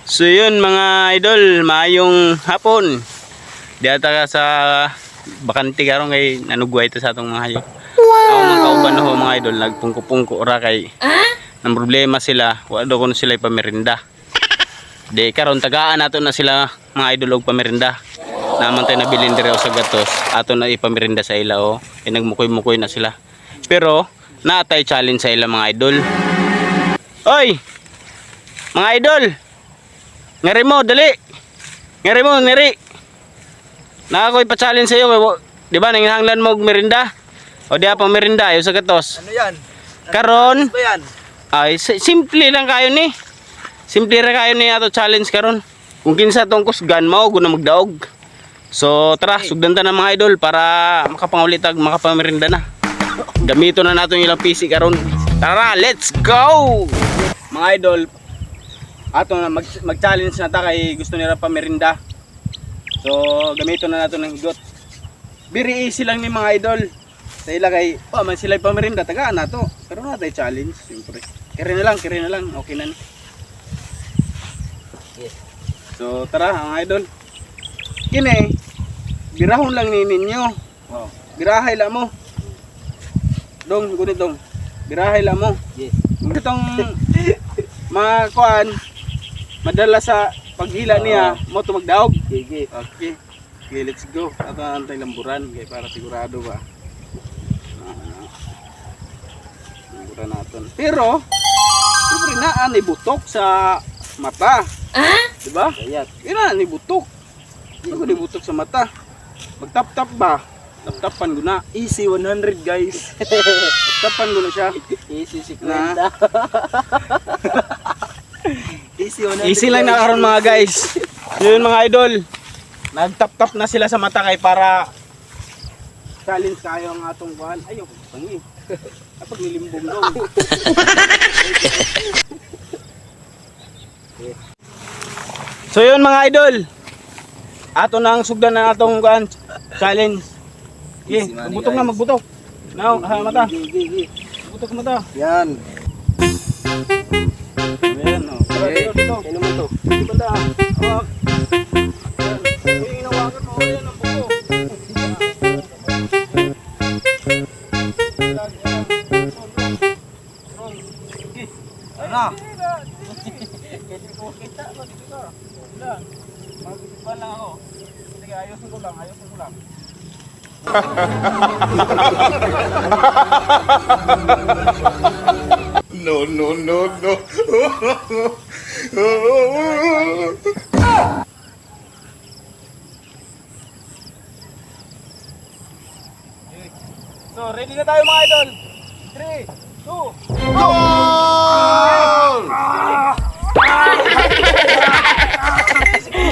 So yun mga idol, maayong hapon. Diata ka sa bakante karon kay nanugway ito sa atong mga hayop. Ako man kauban ho mga idol, nagpungko-pungko ra kay nang problema sila, wa do kuno sila ipamerinda. Di karon tagaan nato na sila mga idol og pamerinda. Naman tayo nabilin dire sa gatos, ato na ipamerinda sa ila o. Nagmukoy-mukoy na sila. Pero naatay challenge sa ila mga idol. Oy! Mga idol! Ngari mo, dali. Ngari mo, ngari. Nakakoy pa-challenge sa'yo. Di ba, nanginahanglan mo merinda? O di pa merinda, ayaw sa gatos. Ano yan? Karon, Ano yan? ay, simple lang kayo ni. Simple ra kayo ni ato challenge karon. Kung kinsa tong kusgan, mao guna magdaog. So, tara, sugdan ta na mga idol para makapangulitag, makapamerinda na. Gamito na natin ilang PC karon. Tara, let's go! Mga idol, ato na mag-challenge na ta kay gusto nila pamerinda. So gamito na nato ng higot. Very easy lang ni mga idol. Sa ila kay man sila pamerinda tagaan nato. Pero na tay challenge siyempre. Kiri na lang, okay na ni. So tara mga idol. Kini birahon lang ni ninyo. Oh, birahay la mo. Dong, gunit dong. Birahay la mo. Yes. Itong mga kuan madala sa paghila niya mo to magdaog. Okay. Okay, let's go. Ato antay lamburan kay para sigurado ba. Lamburan naton. Pero siyempre na ni butok sa mata. Di ba? Kayat. Ina ni butok. Ano ni butok sa mata? Magtap-tap ba? Tap-tapan ko na. Easy 100 guys. Tap-tapan ko na siya. Easy si Na. Kwenda. Easy lang na karon mga guys. Yun mga idol. Nagtap-tap na sila sa mata kay para challenge kayo ang atong kuhan. Ayaw, pangi. Kapag nilimbong daw. So yun mga idol. Ato na ang sugdan na atong kuhan challenge. Okay, magbutok na, magbutok. Now, mata. Magbutok mata. Yan. Ayan, oh. Tara, dito. Ano mo to? Banda. Hawak. Ayan. Uy, inawakan mo. Ayan ang buko. Ano? Magbibiban lang ako. Sige, ayusin ko lang. No. So, ready na tayo mga idol. 3, 2,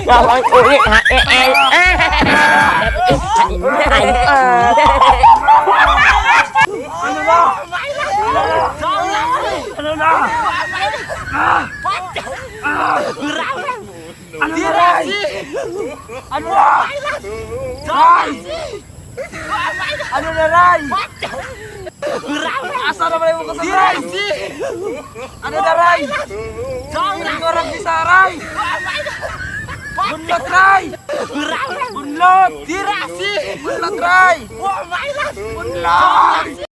Gawang ulit ha Ano na Ray? Asa na pala mo ko sa Ray? Ano na Ray? Hindi ko rin bisa Ray. Bunlot Ray. Bunlot. Bunlot Ray. Bunlot.